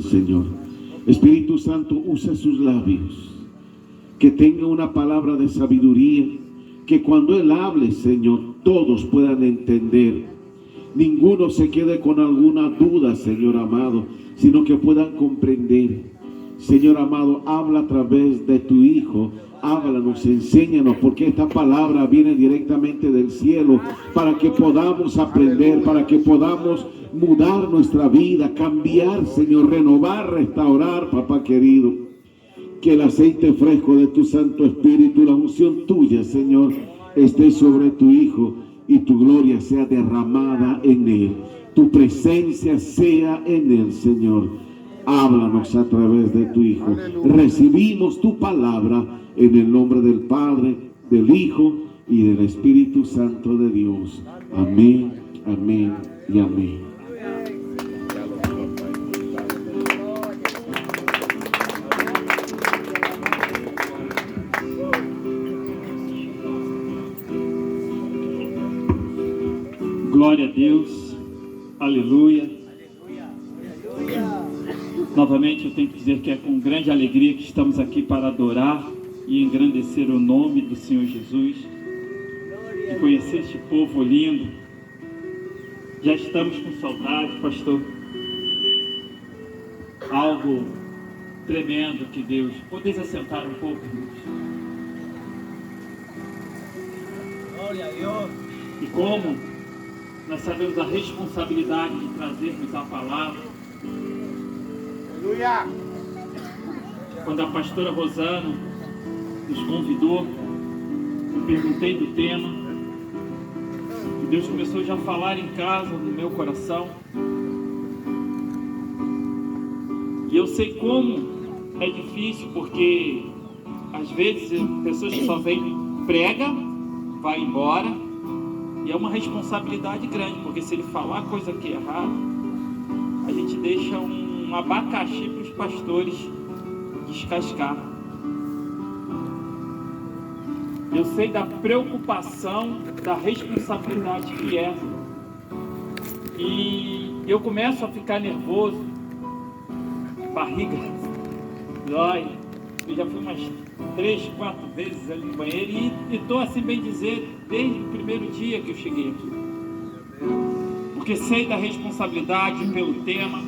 Señor. Espíritu Santo, usa sus labios, que tenga una palabra de sabiduría, que cuando Él hable, Señor, todos puedan entender. Ninguno se quede con alguna duda, Señor amado, sino que puedan comprender. Señor amado, habla a través de tu Hijo. Háblanos, enséñanos, porque esta palabra viene directamente del cielo para que podamos aprender, para que podamos mudar nuestra vida, cambiar, Señor, renovar, restaurar, papá querido. Que el aceite fresco de tu Santo Espíritu, la unción tuya, Señor, esté sobre tu Hijo y tu gloria sea derramada en Él. Tu presencia sea en Él, Señor. Háblanos a través de tu Hijo. Recibimos tu palabra en el nombre del Padre, del Hijo y del Espíritu Santo de Dios. Amén, amén y amén. Glória a Deus, aleluia. Novamente eu tenho que dizer que é com grande alegria que estamos aqui para adorar e engrandecer o nome do Senhor Jesus e conhecer este povo lindo. Já estamos com saudade, pastor. Algo tremendo que Deus... Podeis assentar um pouco, irmãos? Glória a Deus. E como nós sabemos a responsabilidade de trazermos a palavra. Aleluia. Quando a pastora Rosana nos convidou, eu perguntei do tema, e Deus começou já a falar em casa, no meu coração. E eu sei como é difícil, porque às vezes pessoas que só vêm, prega, vai embora, e é uma responsabilidade grande, porque se ele falar coisa que é errada, a gente deixa um abacaxi para os pastores descascar. Eu sei da preocupação, da responsabilidade que é. E eu começo a ficar nervoso, barriga dói. Eu já fui umas 3, 4 vezes ali no banheiro e estou, assim bem dizer, desde o primeiro dia que eu cheguei aqui. Porque sei da responsabilidade pelo tema.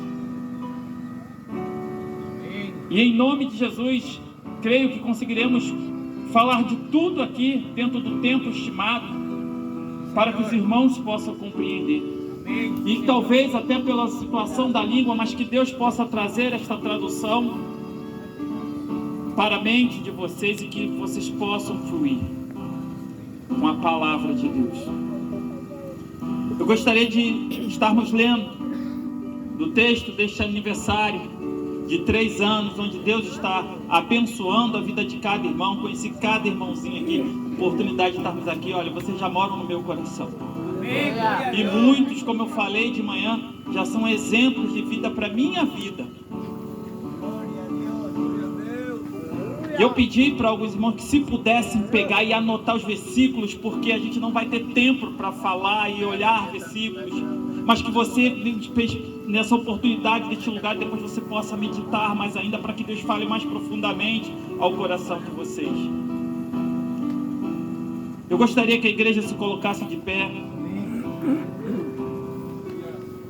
E em nome de Jesus, creio que conseguiremos falar de tudo aqui dentro do tempo estimado, para que os irmãos possam compreender. E talvez até pela situação da língua, mas que Deus possa trazer esta tradução para a mente de vocês e que vocês possam fluir com a palavra de Deus. Eu gostaria de estarmos lendo do texto deste aniversário de 3 anos, onde Deus está abençoando a vida de cada irmão. Conheci cada irmãozinho aqui, oportunidade de estarmos aqui. Olha, vocês já moram no meu coração. E muitos, como eu falei de manhã, já são exemplos de vida para a minha vida. E eu pedi para alguns irmãos que, se pudessem pegar e anotar os versículos, porque a gente não vai ter tempo para falar e olhar versículos, mas que você, nessa oportunidade, deste lugar, depois você possa meditar mais ainda, para que Deus fale mais profundamente ao coração de vocês. Eu gostaria que a igreja se colocasse de pé.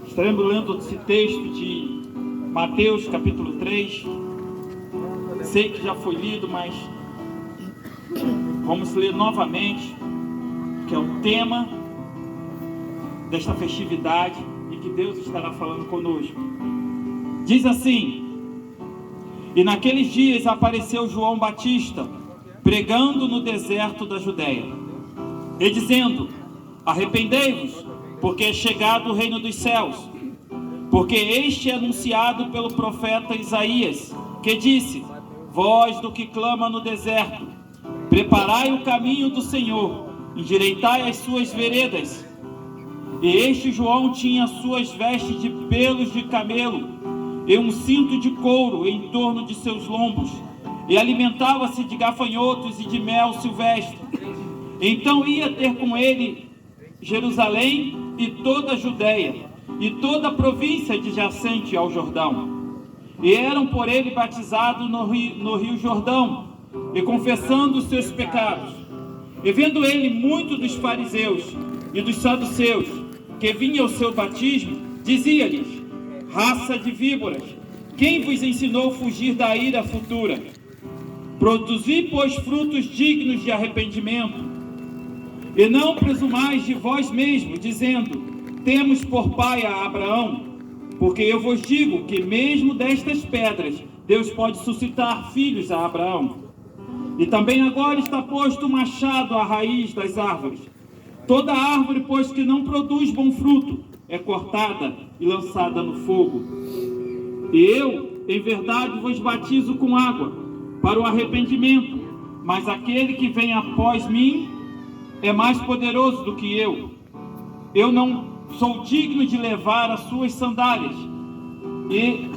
Estaremos lendo esse texto de Mateus capítulo 3. Sei que já foi lido, mas vamos ler novamente, que é o tema desta festividade e que Deus estará falando conosco. Diz assim: e naqueles dias apareceu João Batista, pregando no deserto da Judéia, e dizendo: arrependei-vos, porque é chegado o reino dos céus. Porque este é anunciado pelo profeta Isaías, que disse: voz do que clama no deserto, preparai o caminho do Senhor, endireitai as suas veredas. E este João tinha suas vestes de pelos de camelo e um cinto de couro em torno de seus lombos, e alimentava-se de gafanhotos e de mel silvestre. Então ia ter com ele Jerusalém e toda a Judéia e toda a província adjacente ao Jordão, e eram por ele batizados no rio Jordão, e confessando os seus pecados. E vendo ele muito dos fariseus e dos saduceus, que vinham ao seu batismo, dizia-lhes: raça de víboras, quem vos ensinou a fugir da ira futura? Produzi, pois, frutos dignos de arrependimento, e não presumais de vós mesmos, dizendo: temos por pai a Abraão, porque eu vos digo que mesmo destas pedras Deus pode suscitar filhos a Abraão. E também agora está posto o machado à raiz das árvores. Toda árvore, pois, que não produz bom fruto, é cortada e lançada no fogo. E eu, em verdade, vos batizo com água para o arrependimento, mas aquele que vem após mim é mais poderoso do que eu. Eu não sou digno de levar as suas sandálias, e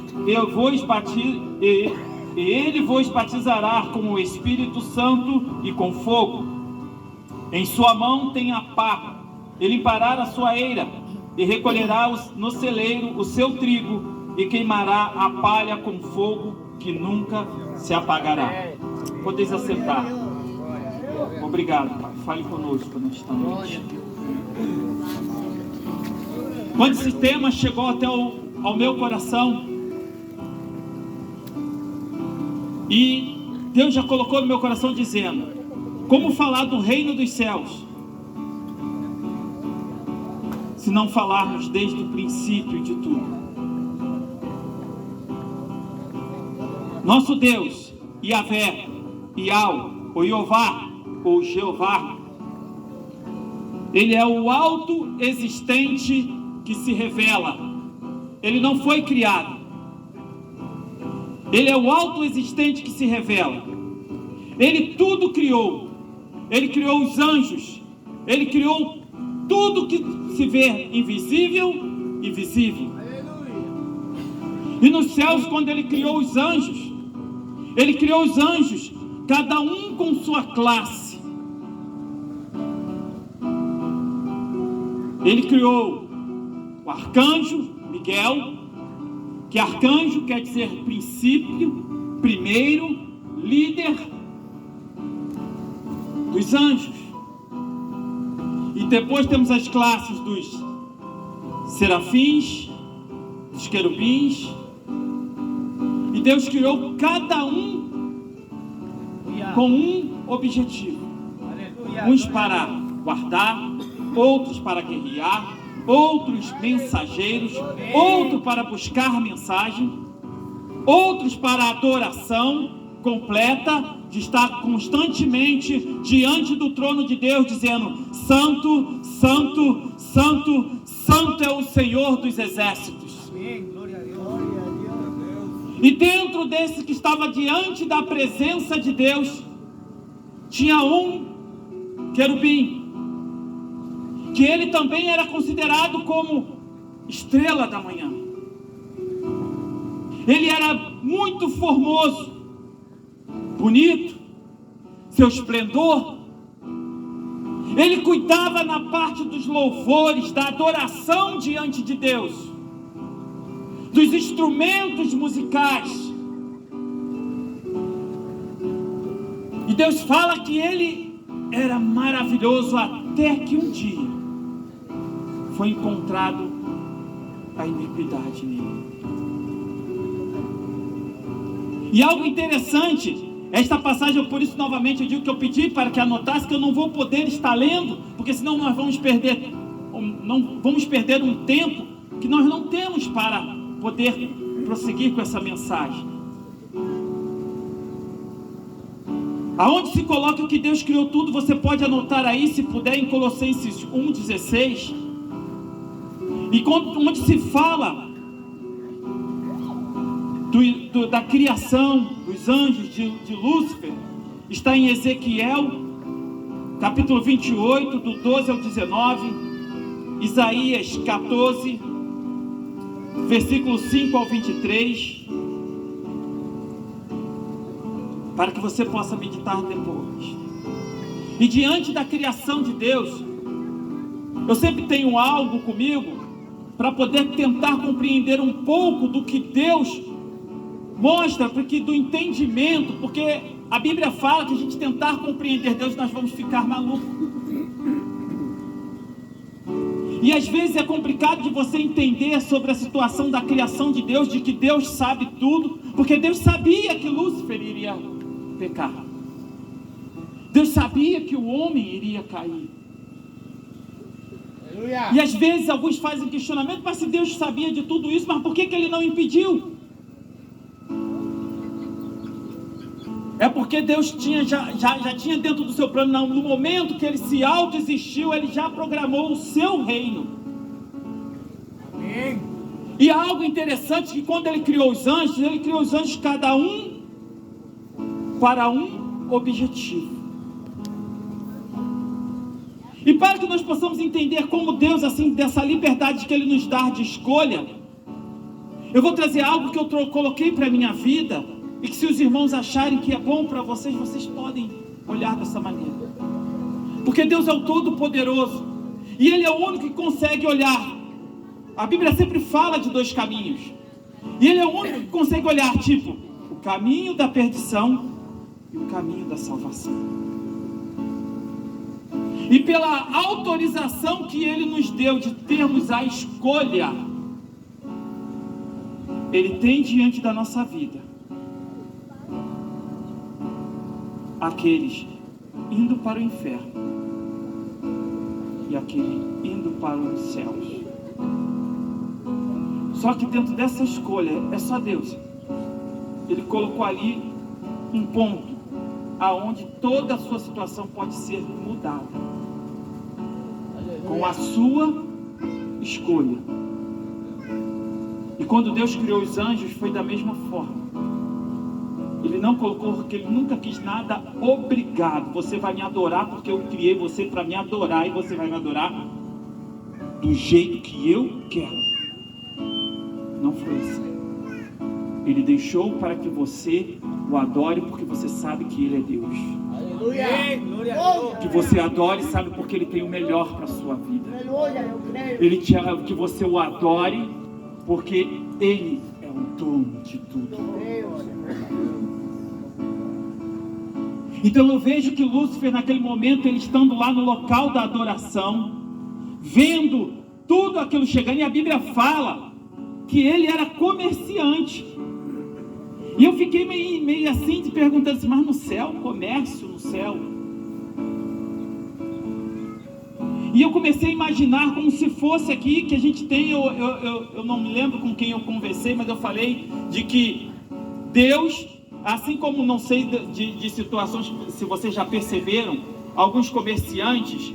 ele vos batizará com o Espírito Santo e com fogo. Em sua mão tem a pá, ele limpará a sua eira, e recolherá no celeiro o seu trigo, e queimará a palha com fogo que nunca se apagará. Podeis assentar. Obrigado, Pai. Fale conosco nesta noite. Quando esse tema chegou até ao meu coração, e Deus já colocou no meu coração dizendo: como falar do reino dos céus, se não falarmos desde o princípio de tudo? Nosso Deus, Yahvé, Iau, ou Iová, ou Jeová, Ele é o auto-existente que se revela. Ele não foi criado. Ele é o auto-existente que se revela. Ele tudo criou. Ele criou os anjos. Ele criou tudo que se vê invisível e visível. E nos céus, quando Ele criou os anjos, Ele criou os anjos, cada um com sua classe. Ele criou o arcanjo Miguel, que arcanjo quer dizer princípio, primeiro, líder dos anjos. E depois temos as classes dos serafins, dos querubins. E Deus criou cada um com um objetivo. Uns para guardar, outros para guerrear, outros mensageiros, outros para buscar mensagem, outros para adoração completa, de estar constantemente diante do trono de Deus, dizendo: Santo, Santo, Santo, Santo é o Senhor dos exércitos. E dentro desse que estava diante da presença de Deus, tinha um querubim, que ele também era considerado como estrela da manhã. Ele era muito formoso, bonito, seu esplendor. Ele cuidava na parte dos louvores, da adoração diante de Deus, dos instrumentos musicais. E Deus fala que ele era maravilhoso, até que um dia foi encontrado a iniquidade nele. E algo interessante, esta passagem, por isso novamente eu digo que eu pedi para que anotasse, que eu não vou poder estar lendo, porque senão nós vamos perder um tempo que nós não temos para poder prosseguir com essa mensagem. Aonde se coloca que Deus criou tudo, você pode anotar aí, se puder, em Colossenses 1,16. E onde se fala da criação dos anjos de Lúcifer, está em Ezequiel, capítulo 28, do 12 ao 19, Isaías 14, versículo 5 ao 23, para que você possa meditar depois. E diante da criação de Deus, eu sempre tenho algo comigo para poder tentar compreender um pouco do que Deus mostra porque do entendimento, porque a Bíblia fala que a gente tentar compreender Deus, nós vamos ficar malucos. E às vezes é complicado de você entender sobre a situação da criação de Deus, de que Deus sabe tudo, porque Deus sabia que Lúcifer iria pecar. Deus sabia que o homem iria cair. Aleluia. E às vezes alguns fazem questionamento, mas se Deus sabia de tudo isso, mas por que Ele não impediu? É porque Deus já tinha dentro do seu plano, no momento que Ele se autoexistiu, Ele já programou o seu reino. Amém. E há algo interessante, que quando Ele criou os anjos cada um para um objetivo. E para que nós possamos entender como Deus, assim, dessa liberdade que Ele nos dá de escolha, eu vou trazer algo que eu coloquei para a minha vida, e que se os irmãos acharem que é bom para vocês, vocês podem olhar dessa maneira. Porque Deus é o Todo-Poderoso, e Ele é o único que consegue olhar. A Bíblia sempre fala de dois caminhos, e Ele é o único que consegue olhar, tipo, o caminho da perdição e o caminho da salvação. E pela autorização que Ele nos deu de termos a escolha, Ele tem diante da nossa vida aqueles indo para o inferno e aqueles indo para os céus. Só que dentro dessa escolha é só Deus. Ele colocou ali um ponto aonde toda a sua situação pode ser mudada com a sua escolha. E quando Deus criou os anjos, foi da mesma forma. Ele não colocou, porque Ele nunca quis nada obrigado. Você vai me adorar porque eu criei você para me adorar, e você vai me adorar do jeito que eu quero. Não foi assim. Ele deixou para que você o adore porque você sabe que Ele é Deus. Aleluia. Glória a Deus. Que você adore, sabe, porque Ele tem o melhor para a sua vida. Aleluia, eu creio. Ele te ama, que você o adore porque Ele é o dono de tudo. Então eu vejo que Lúcifer, naquele momento, ele estando lá no local da adoração, vendo tudo aquilo chegando, e a Bíblia fala que ele era comerciante. E eu fiquei meio assim, te perguntando assim, mas no céu, comércio no céu? E eu comecei a imaginar como se fosse aqui, que a gente tem, eu não me lembro com quem eu conversei, mas eu falei de que Deus, assim como, não sei de situações, se vocês já perceberam, alguns comerciantes,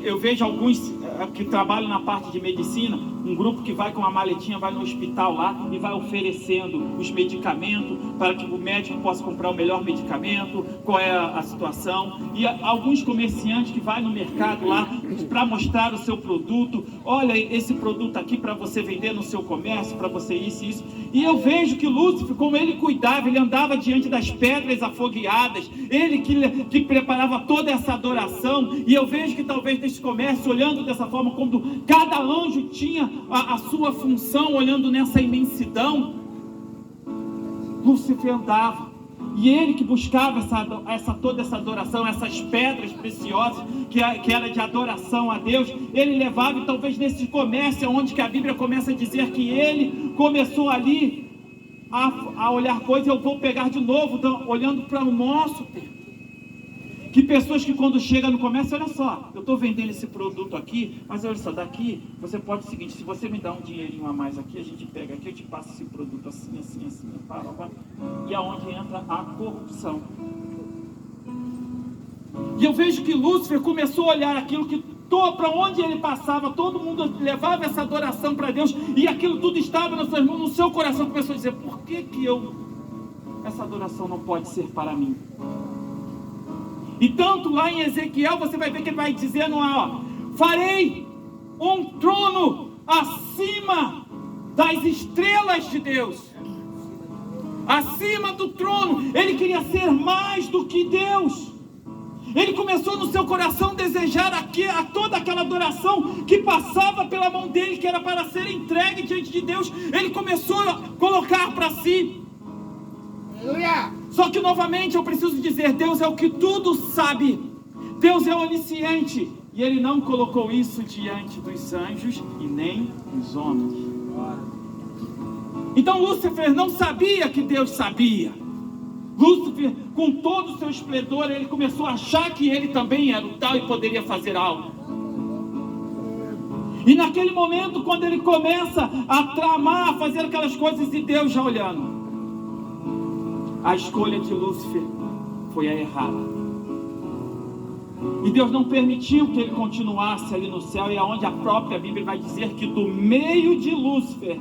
eu vejo alguns que trabalham na parte de medicina, um grupo que vai com uma maletinha, vai no hospital lá e vai oferecendo os medicamentos para que o médico possa comprar o melhor medicamento, qual é a situação. E alguns comerciantes que vai no mercado lá para mostrar o seu produto, olha esse produto aqui para você vender no seu comércio, para você isso e isso. E eu vejo que Lúcifer, como ele cuidava, ele andava diante das pedras afogueadas, ele que preparava toda essa adoração. E eu vejo que talvez nesse comércio, olhando dessa forma, quando cada anjo tinha a sua função, olhando nessa imensidão, Lúcifer andava, e ele que buscava toda essa adoração, essas pedras preciosas que era de adoração a Deus, ele levava. E talvez nesse comércio, onde que a Bíblia começa a dizer que ele começou ali a olhar coisas, eu vou pegar de novo, olhando para o nosso tempo. Que pessoas que quando chegam no comércio, olha só, eu estou vendendo esse produto aqui, mas olha só, daqui você pode o seguinte, se você me dá um dinheirinho a mais aqui, a gente pega aqui, eu te passo esse produto assim, assim, assim, pá. E aonde entra a corrupção. E eu vejo que Lúcifer começou a olhar aquilo que para onde ele passava, todo mundo levava essa adoração para Deus, e aquilo tudo estava nas suas mãos, no seu coração. Começou a dizer, por que essa adoração não pode ser para mim? E tanto lá em Ezequiel, você vai ver que ele vai dizendo lá, ó, farei um trono acima das estrelas de Deus, acima do trono. Ele queria ser mais do que Deus. Ele começou no seu coração a desejar a toda aquela adoração que passava pela mão dele, que era para ser entregue diante de Deus. Ele começou a colocar para si. Aleluia. Só que novamente eu preciso dizer, Deus é o que tudo sabe. Deus é onisciente. E Ele não colocou isso diante dos anjos e nem dos homens. Então Lúcifer não sabia que Deus sabia. Lúcifer, com todo o seu esplendor, ele começou a achar que ele também era o tal e poderia fazer algo. E naquele momento, quando ele começa a tramar, a fazer aquelas coisas, e Deus já olhando, a escolha de Lúcifer foi a errada. E Deus não permitiu que ele continuasse ali no céu, e aonde a própria Bíblia vai dizer que do meio de Lúcifer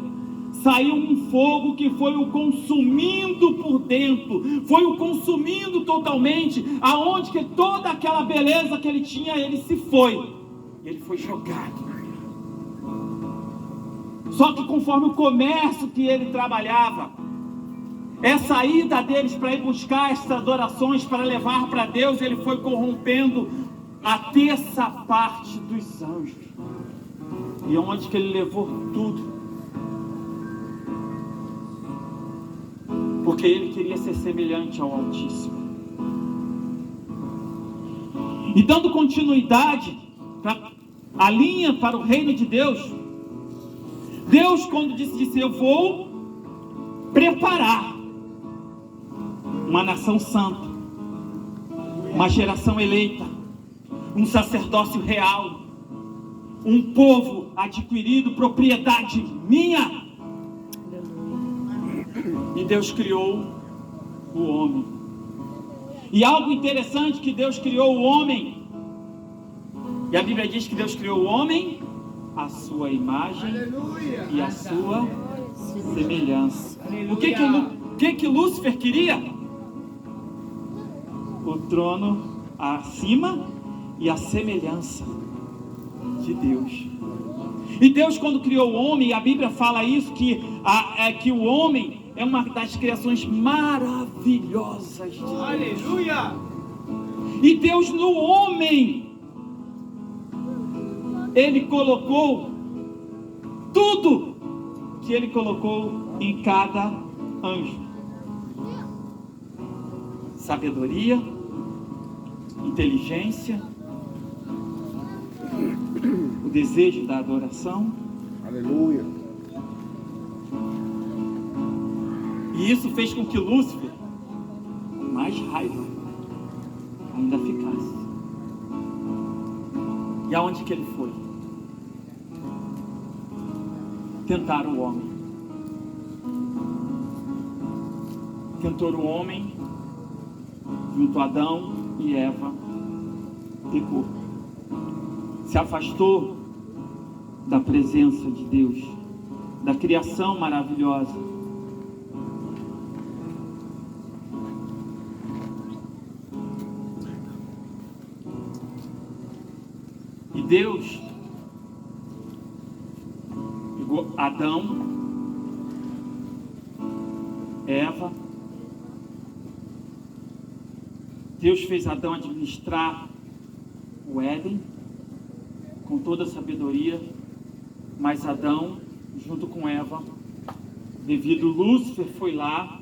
saiu um fogo que foi o consumindo por dentro, foi o consumindo totalmente, aonde que toda aquela beleza que ele tinha, ele se foi, e ele foi jogado. Só que conforme o comércio que ele trabalhava, essa ida deles para ir buscar essas adorações, para levar para Deus, ele foi corrompendo a terça parte dos anjos. E onde que ele levou tudo? Porque ele queria ser semelhante ao Altíssimo. E dando continuidade a linha para o reino de Deus, Deus, quando disse, eu vou preparar uma nação santa, uma geração eleita, um sacerdócio real, um povo adquirido, propriedade minha. E Deus criou o homem. E algo interessante, que Deus criou o homem, e a Bíblia diz que Deus criou o homem à sua imagem, aleluia, e à sua semelhança. Aleluia. O que Lúcifer queria? O trono acima e a semelhança de Deus. E Deus, quando criou o homem, a Bíblia fala isso, que o homem é uma das criações maravilhosas de Deus. Aleluia! E Deus no homem, Ele colocou tudo que Ele colocou em cada anjo: sabedoria, inteligência, o desejo da adoração. Aleluia. E isso fez com que Lúcifer, com mais raiva, ainda ficasse. E aonde que ele foi? Tentar o homem. Tentou o homem, junto a Adão e Eva, pecou. Se afastou da presença de Deus, da criação maravilhosa. E Deus pegou Adão, Eva. Deus fez Adão administrar o Éden com toda a sabedoria, mas Adão, junto com Eva, devido Lúcifer foi lá,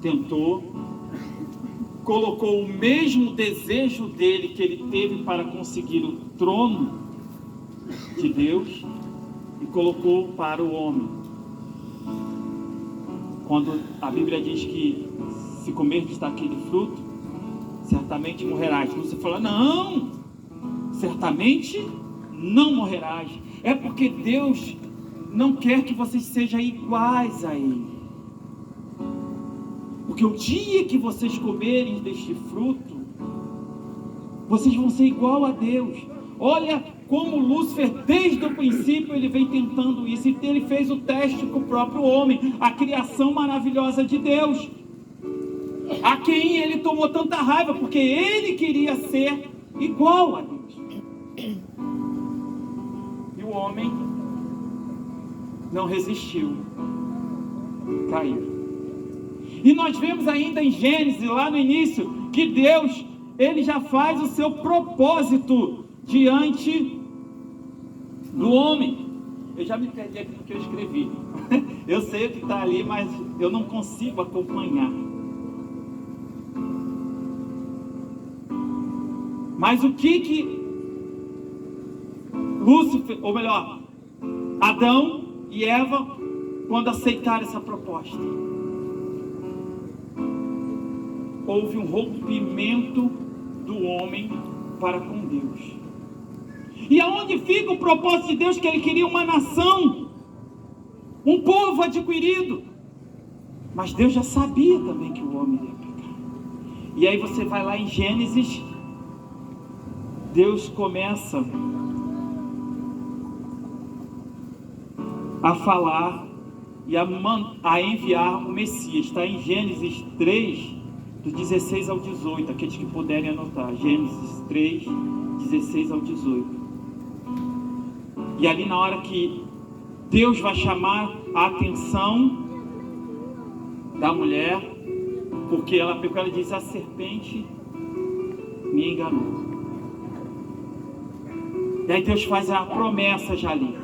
tentou, colocou o mesmo desejo dele que ele teve para conseguir o trono de Deus e colocou para o homem. Quando a Bíblia diz que se comerdes daquele fruto, certamente morrerás. Você fala, não, certamente não morrerás. É porque Deus não quer que vocês sejam iguais a Ele. Porque o dia que vocês comerem deste fruto, vocês vão ser igual a Deus. Olha como Lúcifer, desde o princípio, ele vem tentando isso. E ele fez o teste com o próprio homem, a criação maravilhosa de Deus, a quem ele tomou tanta raiva, porque ele queria ser igual a Deus. E o homem não resistiu, caiu. E nós vemos ainda em Gênesis, lá no início, que Deus, Ele já faz o seu propósito diante do homem. eu já me perdi aqui porque eu escrevi. Eu sei o que está ali, mas eu não consigo acompanhar. Mas o que Lúcifer, ou melhor, Adão e Eva, quando aceitaram essa proposta, houve um rompimento do homem para com Deus. E aonde fica o propósito de Deus? Que Ele queria uma nação, um povo adquirido. Mas Deus já sabia também que o homem ia pecar. E aí você vai lá em Gênesis, Deus começa a falar e a enviar o Messias. Está em Gênesis 3, do 16 ao 18, aqueles que puderem anotar. Gênesis 3, 16 ao 18. E ali na hora que Deus vai chamar a atenção da mulher, porque ela pecou, ela diz: a serpente me enganou. E aí Deus faz a promessa já ali,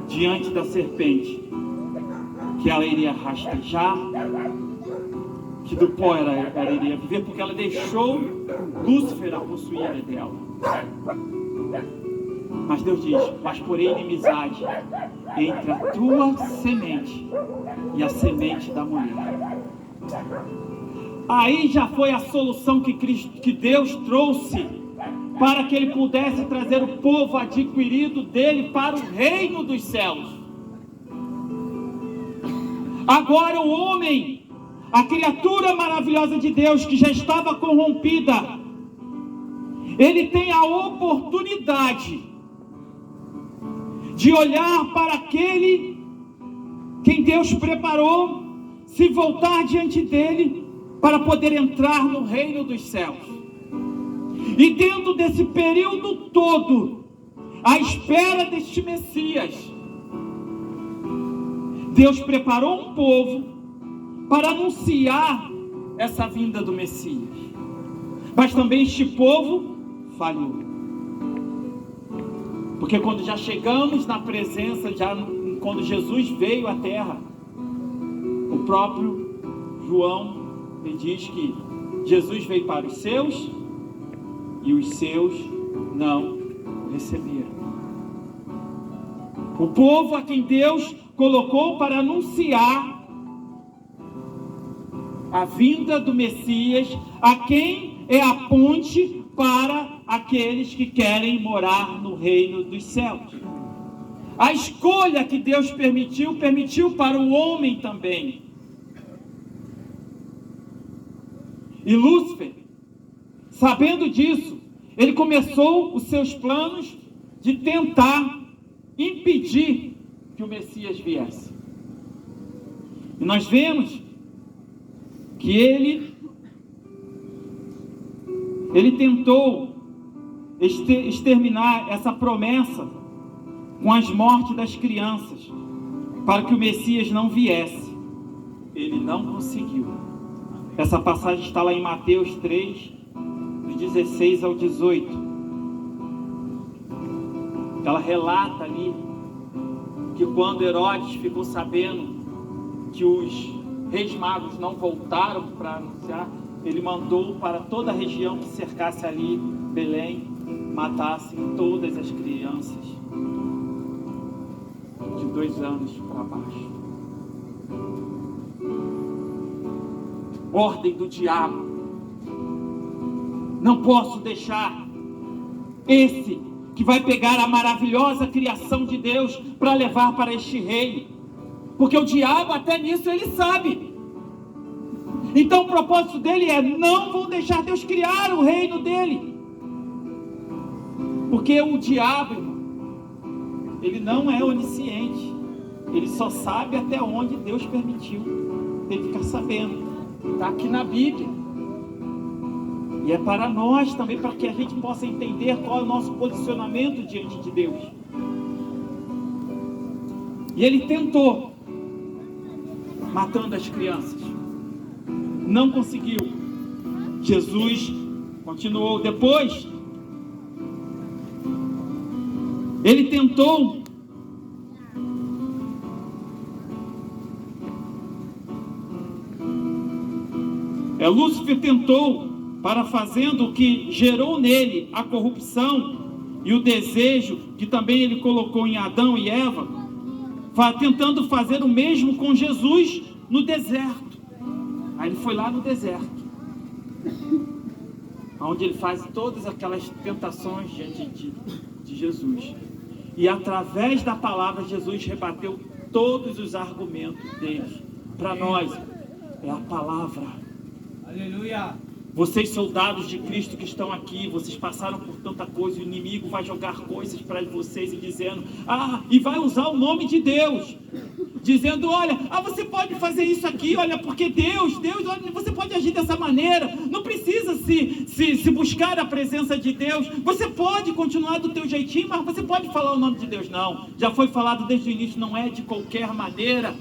diante da serpente, que ela iria rastejar, que do pó ela iria viver, porque ela deixou Lúcifer a possuir dela. Mas Deus diz: mas porém inimizade entre a tua semente e a semente da mulher. Aí já foi a solução que Deus trouxe para que Ele pudesse trazer o povo adquirido dele para o reino dos céus. Agora o homem, a criatura maravilhosa de Deus, que já estava corrompida, ele tem a oportunidade de olhar para aquele quem Deus preparou, se voltar diante dele para poder entrar no reino dos céus. E dentro desse período todo, à espera deste Messias, Deus preparou um povo para anunciar essa vinda do Messias. Mas também este povo falhou. Porque quando já chegamos na presença, quando Jesus veio à terra, o próprio João me diz que Jesus veio para os seus e os seus não receberam. O povo a quem Deus colocou para anunciar a vinda do Messias, a quem é a ponte para aqueles que querem morar no reino dos céus. A escolha que Deus permitiu para o homem também. E Lúcifer, sabendo disso, ele começou os seus planos de tentar impedir que o Messias viesse. E nós vemos que ele tentou exterminar essa promessa com as mortes das crianças, para que o Messias não viesse. Ele não conseguiu. Essa passagem está lá em Mateus 3, do 16 ao 18. Ela relata ali que quando Herodes ficou sabendo que os reis magos não voltaram para anunciar, ele mandou para toda a região que cercasse ali Belém, matassem todas as crianças de 2 anos para baixo. Ordem do diabo. Não posso deixar esse que vai pegar a maravilhosa criação de Deus para levar para este reino, porque o diabo até nisso ele sabe. Então o propósito dele é: não vão deixar Deus criar o reino dele, porque o diabo, irmão, ele não é onisciente, ele só sabe até onde Deus permitiu ele ficar sabendo. Está aqui na Bíblia. E é para nós também, para que a gente possa entender qual é o nosso posicionamento diante de Deus. E ele tentou, matando as crianças. Não conseguiu. Jesus continuou. Depois, ele tentou Lúcifer tentou, para fazendo o que gerou nele a corrupção e o desejo que também ele colocou em Adão e Eva, tentando fazer o mesmo com Jesus no deserto. Aí ele foi lá no deserto, onde ele faz todas aquelas tentações diante de Jesus. E através da palavra, Jesus rebateu todos os argumentos deles. Para nós, é a palavra. Aleluia. Vocês, soldados de Cristo que estão aqui, vocês passaram por tanta coisa, o inimigo vai jogar coisas para vocês e dizendo, e vai usar o nome de Deus, dizendo, olha, você pode fazer isso aqui, olha, porque Deus, olha, você pode agir dessa maneira, não precisa se buscar a presença de Deus, você pode continuar do teu jeitinho, mas você pode falar o nome de Deus. Não, já foi falado desde o início, não é de qualquer maneira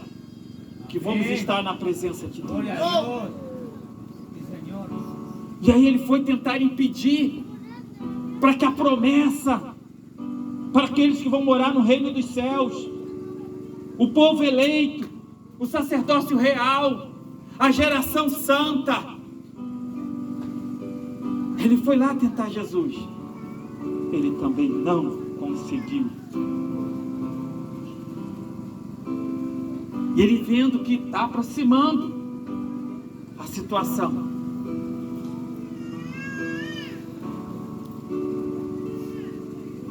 que vamos estar na presença de Deus. E aí ele foi tentar impedir, para que a promessa, para aqueles que vão morar no reino dos céus, o povo eleito, o sacerdócio real, a geração santa, ele foi lá tentar Jesus. Ele também não conseguiu. E ele vendo que está aproximando a situação,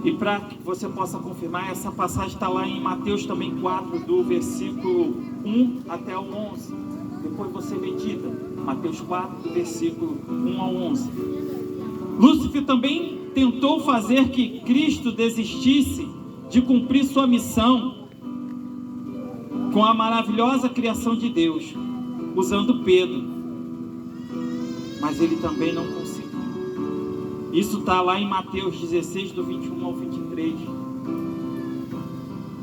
e para que você possa confirmar, essa passagem está lá em Mateus também 4, do versículo 1 até o 11. Depois você medita. Mateus 4, do versículo 1 ao 11. Lúcifer também tentou fazer que Cristo desistisse de cumprir sua missão com a maravilhosa criação de Deus, usando Pedro. Mas ele também não conseguiu. Isso está lá em Mateus 16, do 21 ao 23.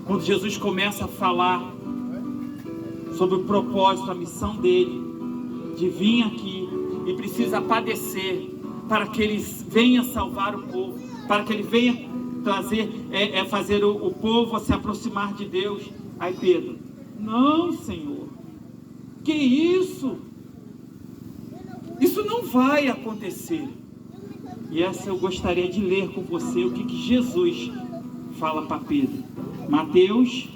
Quando Jesus começa a falar sobre o propósito, a missão dele, de vir aqui e precisa padecer, para que ele venha salvar o povo, para que ele venha trazer, fazer o povo a se aproximar de Deus. Aí Pedro, não, Senhor, que isso? Isso não vai acontecer. E essa eu gostaria de ler com você o que Jesus fala para Pedro. Mateus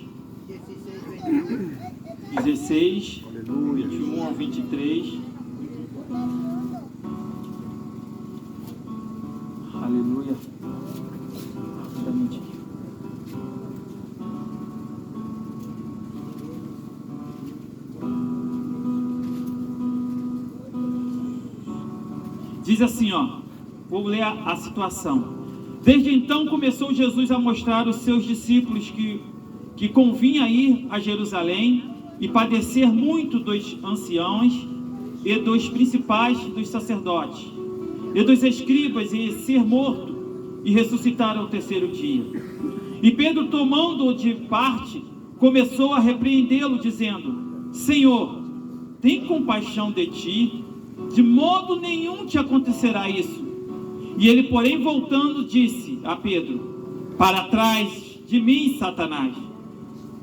16, 21 ao 23. Aleluia. Rapidamente aqui. Diz assim, vou ler a situação. Desde então começou Jesus a mostrar aos seus discípulos que convinha ir a Jerusalém e padecer muito dos anciãos e dos principais dos sacerdotes e dos escribas, e ser morto e ressuscitar ao terceiro dia. E Pedro, tomando-o de parte, começou a repreendê-lo, dizendo, Senhor, tem compaixão de ti, de modo nenhum te acontecerá isso. E ele, porém, voltando, disse a Pedro, para trás de mim, Satanás,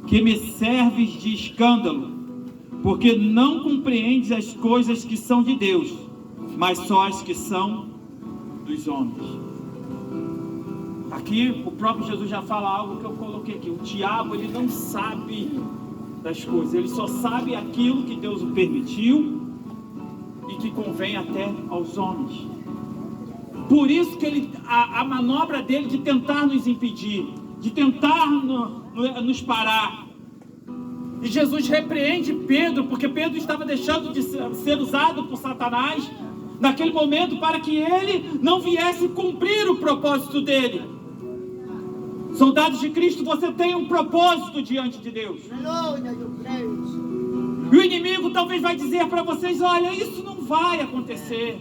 que me serves de escândalo, porque não compreendes as coisas que são de Deus, mas só as que são dos homens. Aqui o próprio Jesus já fala algo que eu coloquei aqui. O diabo, ele não sabe das coisas, ele só sabe aquilo que Deus o permitiu e que convém até aos homens. Por isso que a manobra dele de tentar nos impedir, de tentar nos parar. E Jesus repreende Pedro, porque Pedro estava deixando de ser usado por Satanás naquele momento, para que ele não viesse cumprir o propósito dele. Soldados de Cristo, você tem um propósito diante de Deus. E o inimigo talvez vai dizer para vocês, olha, isso não vai acontecer.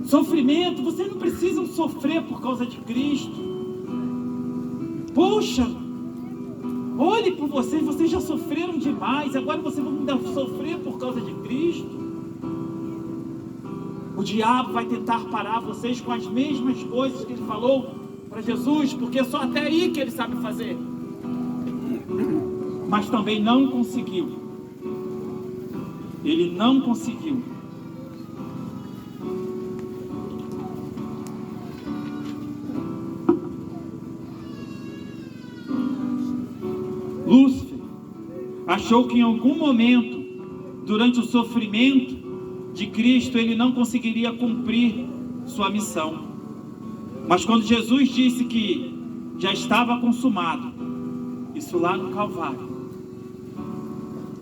Sofrimento, vocês não precisam sofrer por causa de Cristo. Poxa, olhe por vocês, vocês já sofreram demais, agora vocês vão ainda sofrer por causa de Cristo. O diabo vai tentar parar vocês com as mesmas coisas que ele falou para Jesus, porque é só até aí que ele sabe fazer. mas também não conseguiu. Ele não conseguiu. Lúcifer achou que em algum momento, durante o sofrimento de Cristo, ele não conseguiria cumprir sua missão. Mas quando Jesus disse que já estava consumado, isso lá no Calvário,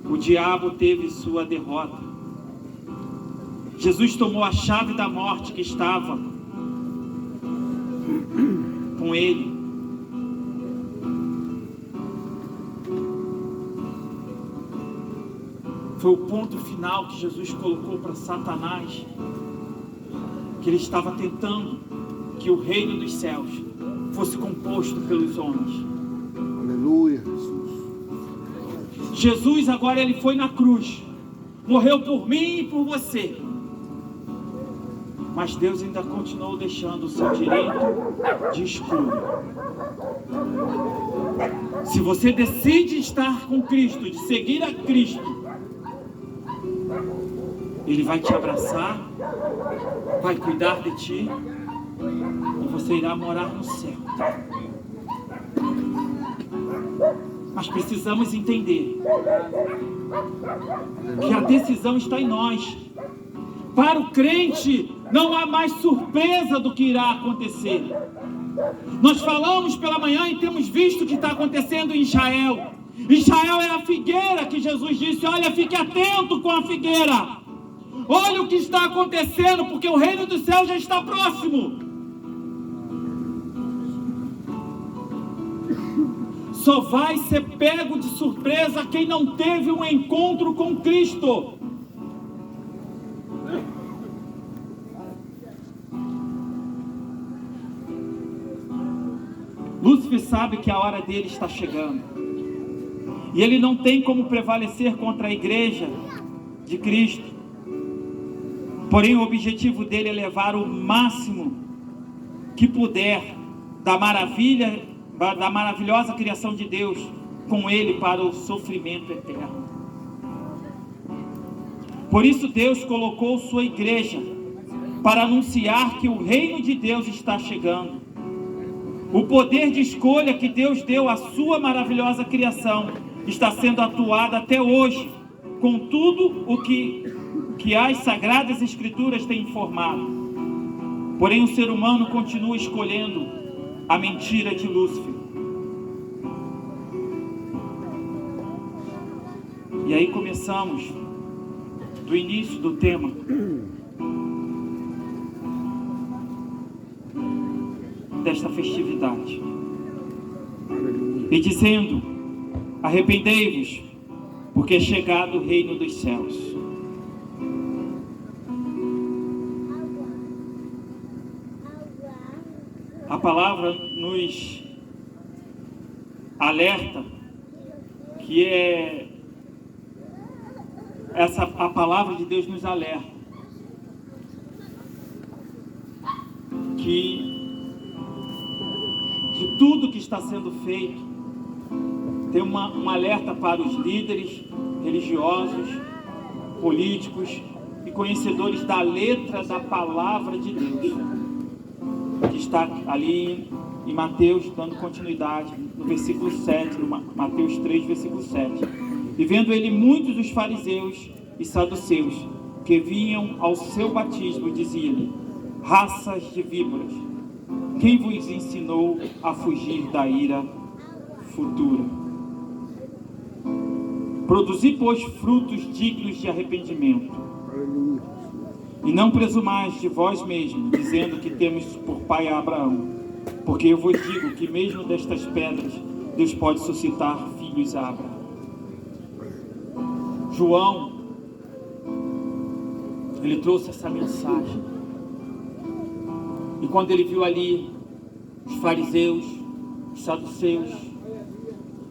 o diabo teve sua derrota. Jesus tomou a chave da morte que estava com ele. Foi o ponto final que Jesus colocou para Satanás, que ele estava tentando que o reino dos céus fosse composto pelos homens. Aleluia. Jesus agora ele foi na cruz, morreu por mim e por você, mas Deus ainda continuou deixando o seu direito de escolha. Se você decide estar com Cristo, de seguir a Cristo, Ele vai te abraçar, vai cuidar de ti, e você irá morar no céu. Mas precisamos entender que a decisão está em nós. Para o crente, não há mais surpresa do que irá acontecer. Nós falamos pela manhã e temos visto o que está acontecendo em Israel. Israel é a figueira que Jesus disse: olha, fique atento com a figueira. Olha o que está acontecendo, porque o reino do céu já está próximo. Só vai ser pego de surpresa quem não teve um encontro com Cristo. Lúcifer sabe que a hora dele está chegando. E ele não tem como prevalecer contra a igreja de Cristo. Porém, o objetivo dele é levar o máximo que puder da maravilhosa criação de Deus com ele para o sofrimento eterno. Por isso Deus colocou sua igreja para anunciar que o reino de Deus está chegando. O poder de escolha que Deus deu à sua maravilhosa criação está sendo atuado até hoje, com tudo o que as Sagradas Escrituras têm informado. Porém, o ser humano continua escolhendo a mentira de Lúcifer. E aí começamos do início do tema. Desta festividade. E dizendo: arrependei-vos, porque é chegado o reino dos céus. A palavra nos alerta que a palavra de Deus nos alerta que de tudo que está sendo feito, tem um alerta para os líderes religiosos, políticos e conhecedores da letra da palavra de Deus, que está ali em Mateus, dando continuidade no versículo 7, Mateus 3, versículo 7. E vendo ele muitos dos fariseus e saduceus que vinham ao seu batismo, dizia-lhe: raças de víboras, quem vos ensinou a fugir da ira futura? Produzi, pois, frutos dignos de arrependimento. E não presumais de vós mesmos, dizendo que temos por pai a Abraão. Porque eu vos digo que mesmo destas pedras, Deus pode suscitar filhos a Abraão. João, ele trouxe essa mensagem. E quando ele viu ali os fariseus, os saduceus,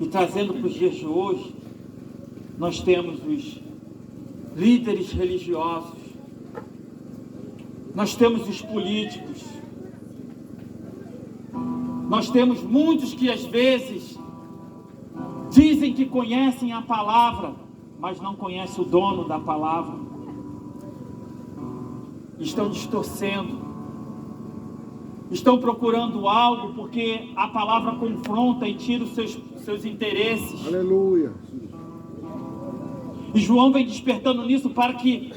e trazendo para os dias de hoje, nós temos os líderes religiosos, nós temos os políticos, nós temos muitos que às vezes Dizem que conhecem a palavra, mas não conhecem o dono da palavra. Estão distorcendo. Estão procurando algo porque a palavra confronta e tira os seus interesses. Aleluia. E João vem despertando nisso para que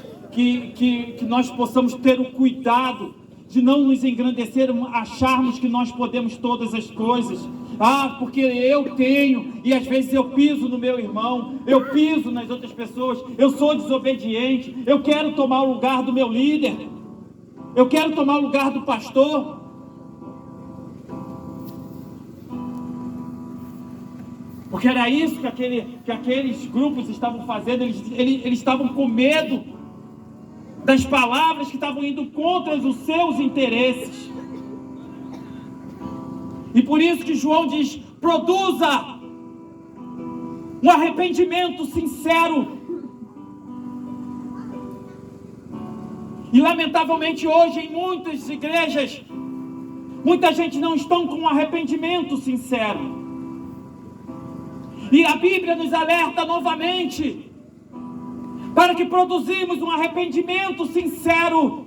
nós possamos ter o cuidado de não nos engrandecer, acharmos que nós podemos todas as coisas. Porque eu tenho, e às vezes eu piso no meu irmão, eu piso nas outras pessoas, eu sou desobediente, eu quero tomar o lugar do meu líder, eu quero tomar o lugar do pastor. Porque era isso que aqueles grupos estavam fazendo. Eles estavam com medo das palavras que estavam indo contra os seus interesses. E por isso que João diz: produza um arrependimento sincero. E lamentavelmente hoje em muitas igrejas, muita gente não está com um arrependimento sincero. E a Bíblia nos alerta novamente para que produzimos um arrependimento sincero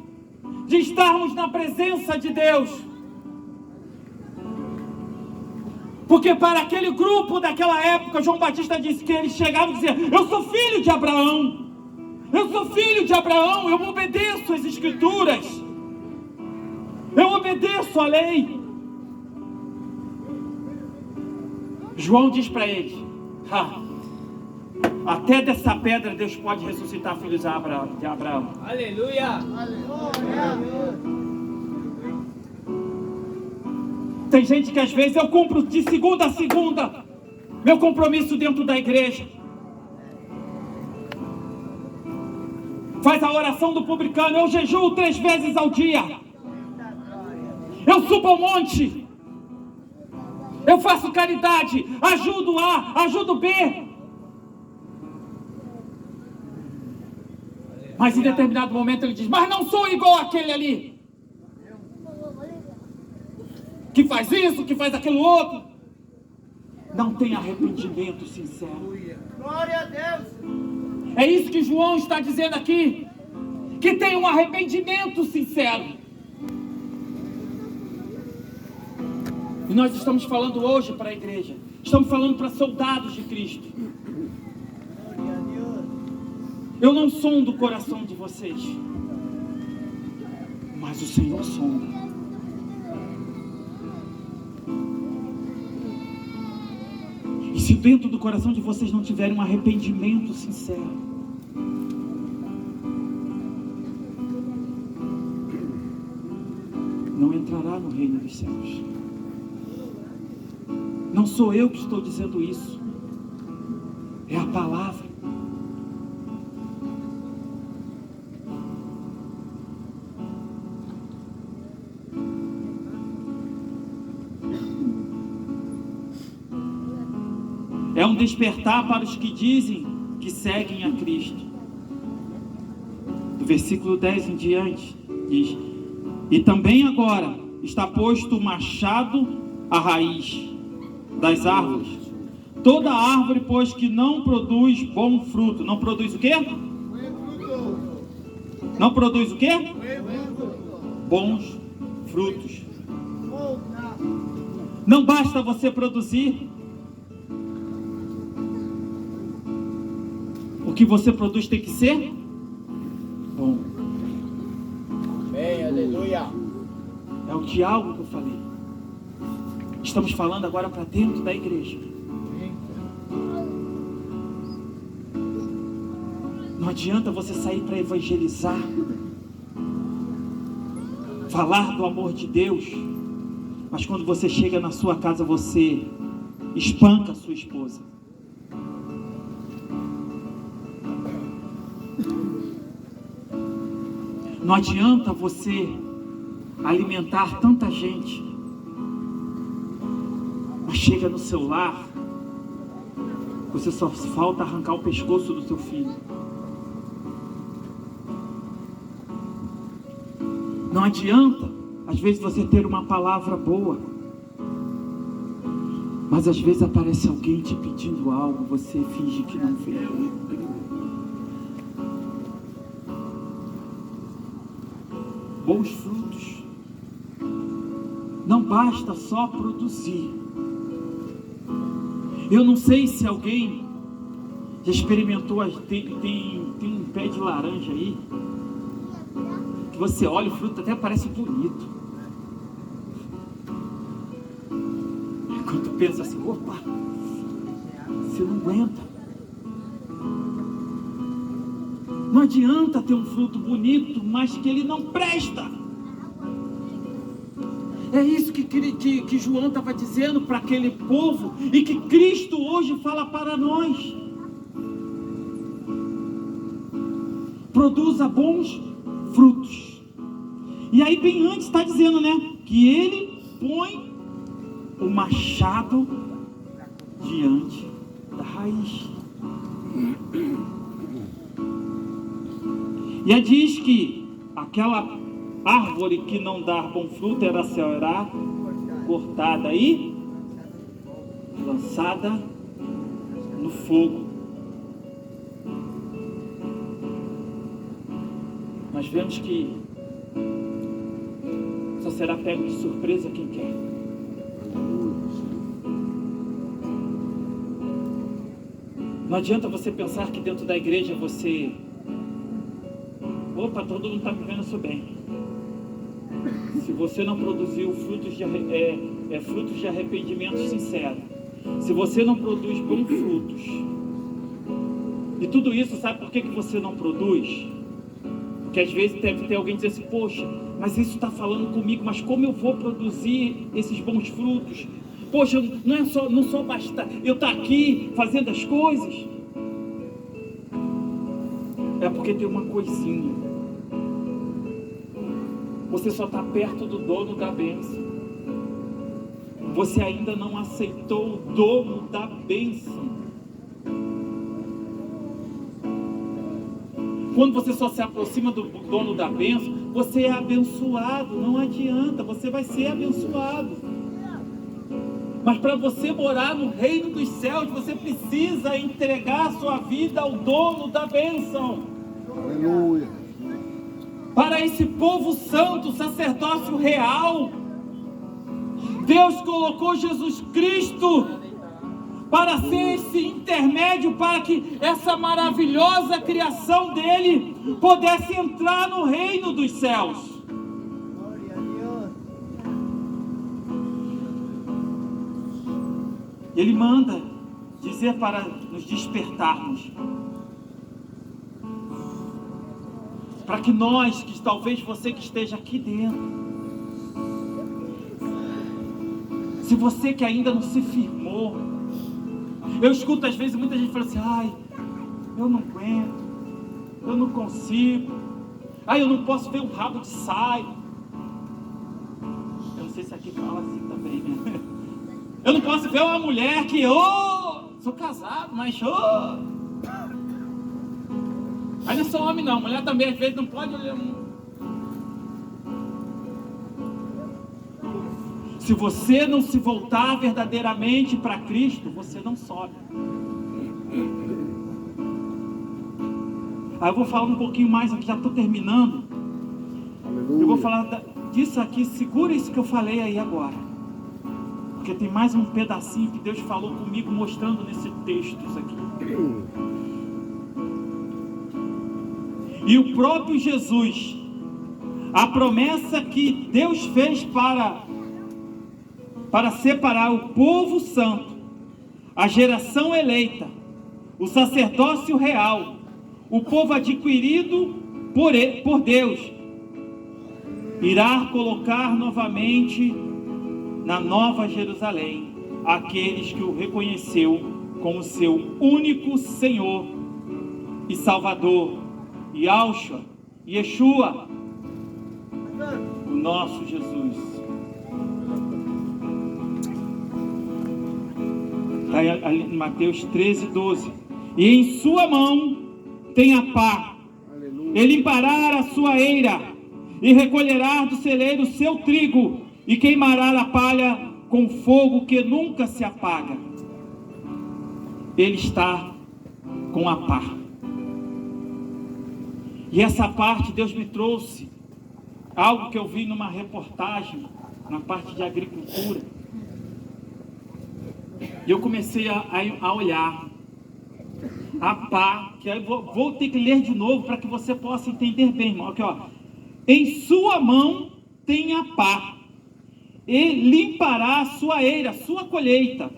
de estarmos na presença de Deus. Porque para aquele grupo daquela época, João Batista disse que eles chegavam e diziam: eu sou filho de Abraão, eu sou filho de Abraão, eu obedeço às Escrituras, eu obedeço à lei. João diz para eles: até dessa pedra Deus pode ressuscitar filhos de Abraão. Aleluia. Tem gente que às vezes eu cumpro de segunda a segunda meu compromisso dentro da igreja. Faz a oração do publicano, eu jejuo 3 vezes ao dia, eu subo ao monte, eu faço caridade, ajudo A, ajudo B. Mas em determinado momento ele diz: mas não sou igual àquele ali, que faz isso, que faz aquilo outro. Não tem arrependimento sincero. Glória a Deus. É isso que João está dizendo aqui, que tem um arrependimento sincero. E nós estamos falando hoje para a igreja, estamos falando para soldados de Cristo. Eu não sondo o coração de vocês, mas o Senhor sonda. E se dentro do coração de vocês não tiverem um arrependimento sincero, não entrará no reino dos céus. Não sou eu que estou dizendo isso, é a palavra. É um despertar para os que dizem que seguem a Cristo. Do versículo 10 em diante, diz: e também agora está posto o machado à raiz das árvores. Toda árvore, pois, que não produz bom fruto. Não produz o quê? Não produz o quê? Bons frutos. Não basta você produzir. O que você produz tem que ser bom. Amém, aleluia. É o diálogo que eu falei. Estamos falando agora para dentro da igreja. Não adianta você sair para evangelizar, falar do amor de Deus, mas quando você chega na sua casa você espanca a sua esposa. Não adianta você alimentar tanta gente, mas chega no seu lar, você só falta arrancar o pescoço do seu filho. Não adianta, às vezes, você ter uma palavra boa, Mas às vezes aparece alguém te pedindo algo, você finge que não vê. Bons frutos. Não basta só produzir. Eu não sei se alguém já experimentou, tem um pé de laranja aí, que você olha, o fruto até parece bonito. Quando tu pensa assim, opa, você não aguenta. Não adianta ter um fruto bonito, mas que ele não presta. É isso que João estava dizendo para aquele povo e que Cristo hoje fala para nós. Produza bons frutos. E aí bem antes está dizendo, né, que ele põe o machado diante da raiz. E aí diz que aquela árvore que não dá bom fruto será cortada e lançada no fogo. Nós vemos que só será pego de surpresa quem quer. Não adianta você pensar que dentro da igreja você... Opa, todo mundo está vivendo isso bem. Se você não produziu frutos de arrependimento sincero, se você não produz bons frutos, e tudo isso, sabe por que você não produz? Porque às vezes deve ter alguém dizer assim, poxa, mas isso está falando comigo, mas como eu vou produzir esses bons frutos? Poxa, não só basta eu estar aqui fazendo as coisas. É porque tem uma coisinha. Você só está perto do dono da bênção. Você ainda não aceitou o dono da bênção. Quando você só se aproxima do dono da bênção, você é abençoado. Não adianta, você vai ser abençoado. Mas para você morar no reino dos céus, você precisa entregar sua vida ao dono da bênção. Aleluia. Para esse povo santo, sacerdócio real, Deus colocou Jesus Cristo para ser esse intermédio, para que essa maravilhosa criação dele pudesse entrar no reino dos céus. Ele manda dizer para nos despertarmos, para que nós, que talvez você que esteja aqui dentro, se você que ainda não se firmou, eu escuto às vezes muita gente falando assim, ai, eu não aguento, eu não consigo, ai, eu não posso ver um rabo de saia. Eu não sei se aqui fala assim também, né? Eu não posso ver uma mulher que, sou casado, mas, Aí não é só homem não, mulher também às vezes não pode olhar. Se você não se voltar verdadeiramente para Cristo, você não sobe. Aí eu vou falar um pouquinho mais aqui, já estou terminando. Aleluia. Eu vou falar disso aqui, segura isso que eu falei aí agora. Porque tem mais um pedacinho que Deus falou comigo, mostrando nesse texto isso aqui. E o próprio Jesus, a promessa que Deus fez para separar o povo santo, a geração eleita, o sacerdócio real, o povo adquirido por Deus, irá colocar novamente na Nova Jerusalém aqueles que o reconheceu como seu único Senhor e Salvador, Yahshua, Yeshua, o nosso Jesus. Está ali em Mateus 13:12. E em sua mão tem a pá. Ele limpará a sua eira e recolherá do celeiro o seu trigo e queimará a palha com fogo que nunca se apaga. Ele está com a pá. E essa parte Deus me trouxe algo que eu vi numa reportagem na parte de agricultura. E eu comecei a olhar a pá, que eu vou ter que ler de novo para que você possa entender bem, irmão. Aqui, ó. Em sua mão tem a pá, e limpará a sua eira, a sua colheita,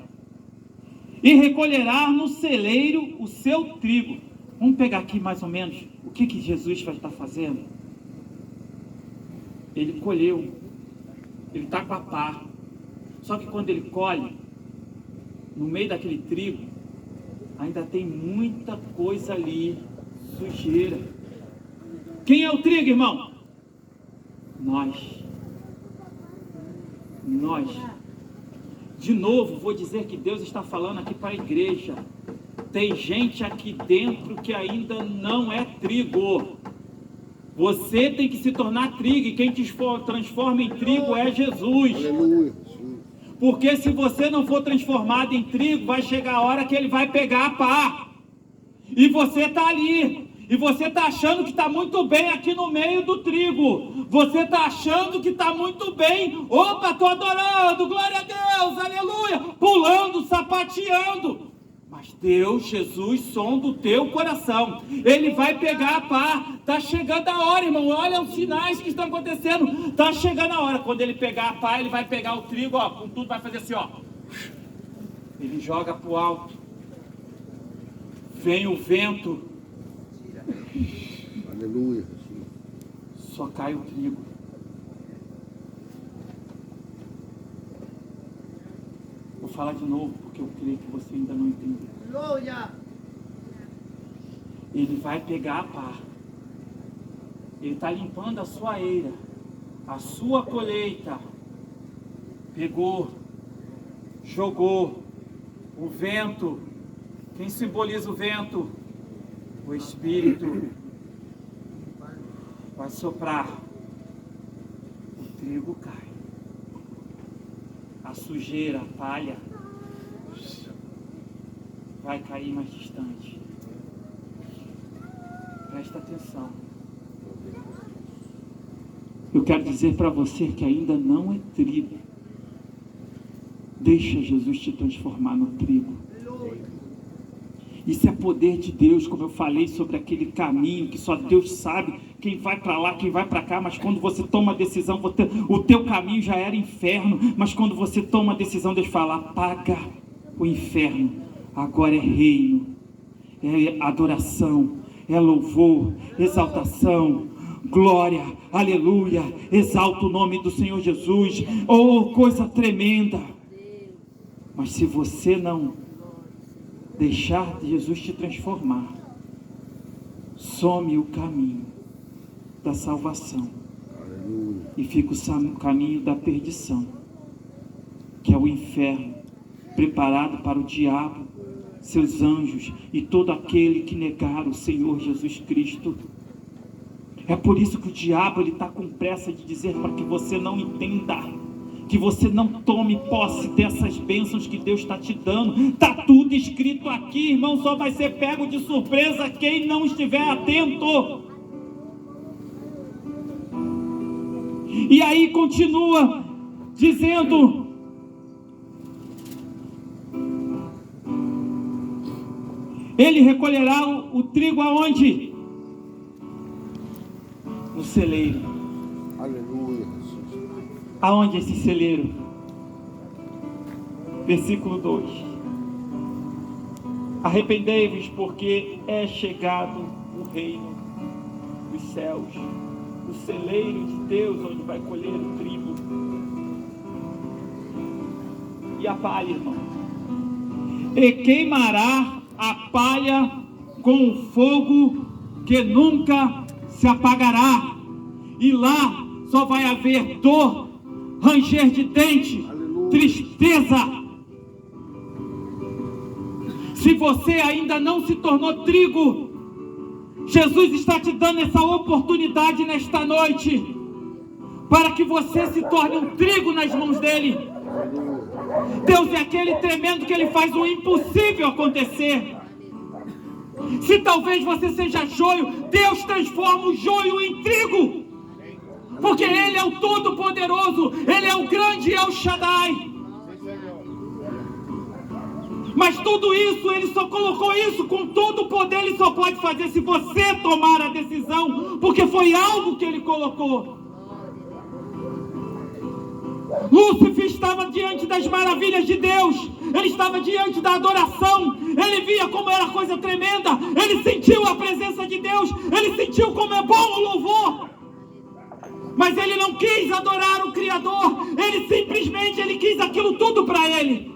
e recolherá no celeiro o seu trigo. Vamos pegar aqui mais ou menos o que Jesus vai estar fazendo. Ele colheu, ele está com a pá, só que quando ele colhe, no meio daquele trigo, ainda tem muita coisa ali, sujeira. Quem é o trigo, irmão? Nós. De novo, vou dizer que Deus está falando aqui para a igreja. Tem gente aqui dentro que ainda não é trigo. Você tem que se tornar trigo, e quem te transforma em trigo é Jesus. Aleluia. Porque se você não for transformado em trigo, vai chegar a hora que ele vai pegar a pá. E você está ali. E você está achando que está muito bem aqui no meio do trigo. Você está achando que está muito bem. Opa, estou adorando, glória a Deus, aleluia. Pulando, sapateando. Mas Deus, Jesus, sonda o teu coração. Ele vai pegar a pá. Está chegando a hora, irmão. Olha os sinais que estão acontecendo. Está chegando a hora. Quando ele pegar a pá, ele vai pegar o trigo, ó, com tudo, vai fazer assim, ó. Ele joga para o alto. Vem o vento. Aleluia. Só cai o trigo. Vou falar de novo, porque eu creio que você ainda não entendeu. Glória. Ele vai pegar a pá. Ele está limpando a sua eira, a sua colheita. Pegou, jogou. O vento. Quem simboliza o vento? O Espírito. Vai soprar. O trigo cai. A sujeira, a palha, vai cair mais distante. Presta atenção. Eu quero dizer para você que ainda não é trigo. Deixa Jesus te transformar no trigo. Isso é poder de Deus, como eu falei sobre aquele caminho que só Deus sabe quem vai para lá, quem vai para cá, mas quando você toma a decisão, o teu caminho já era inferno, mas quando você toma a decisão, Deus fala, apaga o inferno, agora é reino, é adoração, é louvor, exaltação, glória, aleluia, exalta o nome do Senhor Jesus, oh, coisa tremenda. Mas se você não deixar Jesus te transformar, some o caminho da salvação. Aleluia. E fica o caminho da perdição, que é o inferno, preparado para o diabo, seus anjos e todo aquele que negar o Senhor Jesus Cristo. É por isso que o diabo está com pressa de dizer para que você não entenda, que você não tome posse dessas bênçãos que Deus está te dando. Está tudo escrito aqui, irmão, só vai ser pego de surpresa quem não estiver atento. E aí continua dizendo, ele recolherá o trigo aonde? No celeiro. Aleluia. Aonde esse celeiro? Versículo 2. Arrependei-vos, porque é chegado o reino dos céus, o celeiro de Deus, onde vai colher o trigo e a palha, irmão. E queimará a palha com o fogo que nunca se apagará, e lá só vai haver dor, ranger de dente, aleluia, tristeza. Se você ainda não se tornou trigo, Jesus está te dando essa oportunidade nesta noite, para que você se torne um trigo nas mãos dele. aleluia. Deus é aquele tremendo que Ele faz o impossível acontecer. Se talvez você seja joio, Deus transforma o joio em trigo. Porque Ele é o Todo-Poderoso, Ele é o grande El Shaddai. Mas tudo isso, Ele só colocou isso com todo o poder. Ele só pode fazer se você tomar a decisão, porque foi algo que Ele colocou. Lúcifer estava diante das maravilhas de Deus. Ele estava diante da adoração. Ele via como era coisa tremenda. Ele sentiu a presença de Deus. Ele sentiu como é bom o louvor. Mas ele não quis adorar o Criador. Ele quis aquilo tudo para ele.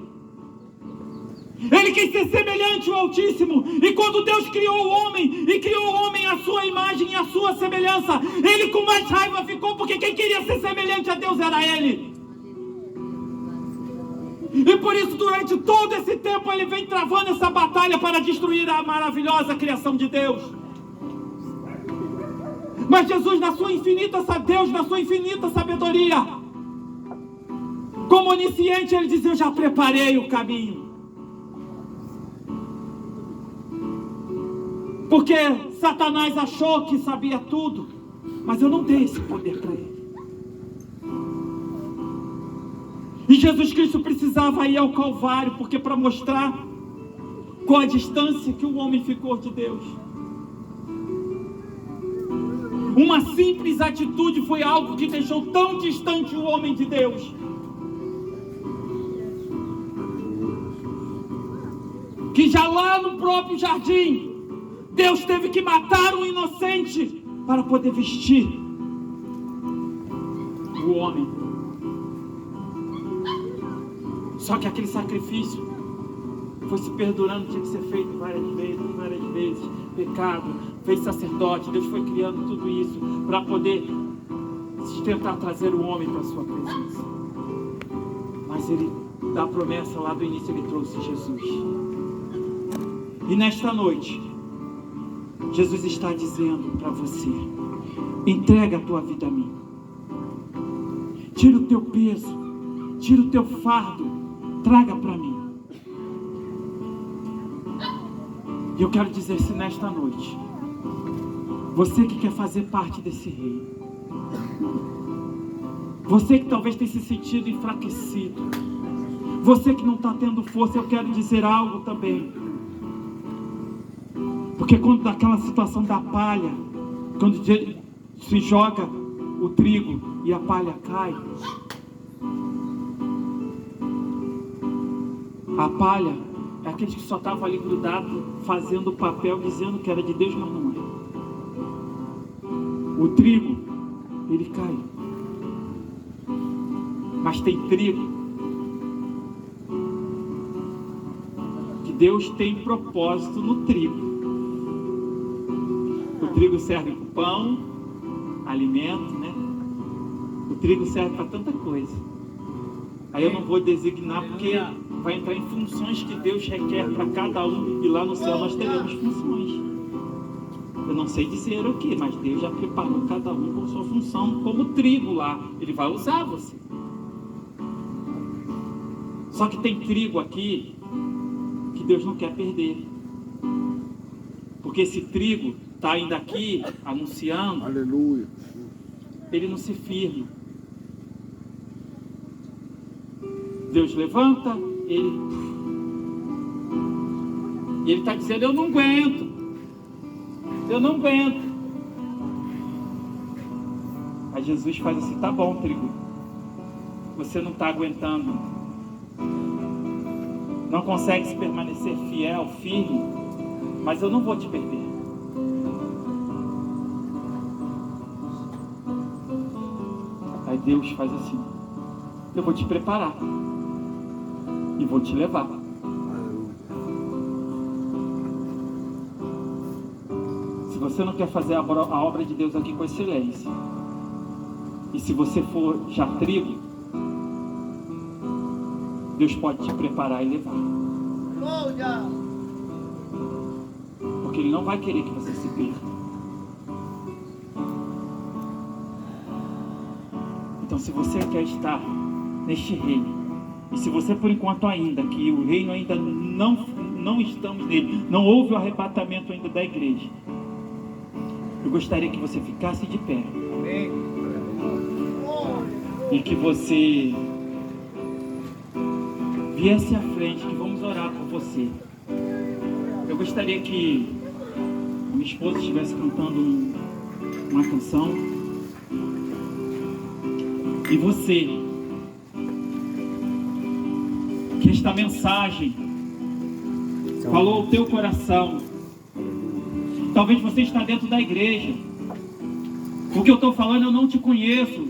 Ele quis ser semelhante ao Altíssimo. E quando Deus criou o homem, e criou o homem à sua imagem e à sua semelhança, ele com mais raiva ficou, porque quem queria ser semelhante a Deus era ele. E por isso, durante todo esse tempo, ele vem travando essa batalha para destruir a maravilhosa criação de Deus. Mas Jesus, na sua infinita sabedoria, como onisciente, ele diz: eu já preparei o caminho. Porque Satanás achou que sabia tudo, mas eu não dei esse poder para ele. E Jesus Cristo precisava ir ao Calvário, porque para mostrar qual a distância que o homem ficou de Deus. Uma simples atitude foi algo que deixou tão distante o homem de Deus, que já lá no próprio jardim, Deus teve que matar um inocente para poder vestir o homem. Só que aquele sacrifício foi se perdurando, tinha que ser feito várias vezes. Pecado, fez sacerdote, Deus foi criando tudo isso para poder tentar trazer o homem para a sua presença. Mas Ele, da promessa lá do início, Ele trouxe Jesus. E nesta noite, Jesus está dizendo para você: entrega a tua vida a mim. Tira o teu peso, tira o teu fardo, traga para mim. E eu quero dizer, se nesta noite, você que quer fazer parte desse reino, você que talvez tenha se sentido enfraquecido, você que não está tendo força, eu quero dizer algo também. Porque quando daquela situação da palha, quando se joga o trigo e a palha cai, a palha é aquele que só estava ali grudado, fazendo o papel, dizendo que era de Deus, mas não é. O trigo, ele cai. Mas tem trigo que Deus tem propósito no trigo. O trigo serve para pão, alimento, né? O trigo serve para tanta coisa. Aí eu não vou designar, porque vai entrar em funções que Deus requer para cada um. E lá no céu nós teremos funções. Eu não sei dizer o que, mas Deus já preparou cada um com sua função, como trigo lá. Ele vai usar você. Só que tem trigo aqui que Deus não quer perder. Porque esse trigo está ainda aqui anunciando. Aleluia. Ele não se firma. Deus levanta, ele está dizendo: eu não aguento. Aí Jesus faz assim: tá bom, trigo, você não está aguentando, não consegue se permanecer fiel, firme, mas eu não vou te perder. Aí Deus faz assim: eu vou te preparar e vou te levar. Se você não quer fazer a obra de Deus aqui com excelência, e se você for já trigo, Deus pode te preparar e levar. Porque Ele não vai querer que você se perca. Então, se você quer estar neste reino, E se você, por enquanto ainda, que o reino ainda não estamos nele, não houve o arrebatamento ainda da igreja, eu gostaria que você ficasse de pé. Amém. E que você viesse à frente, que vamos orar por você. Eu gostaria que minha esposa estivesse cantando uma canção. E você, que esta mensagem falou ao teu coração. Talvez você está dentro da igreja. O que eu estou falando eu não te conheço.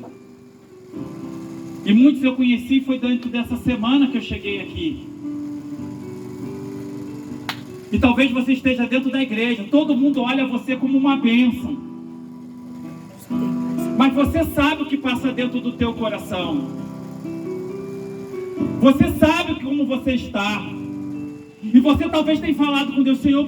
E muitos eu conheci foi dentro dessa semana que eu cheguei aqui. E talvez você esteja dentro da igreja. Todo mundo olha você como uma bênção. Mas você sabe o que passa dentro do teu coração. Você sabe como você está. E você talvez tenha falado com Deus: Senhor,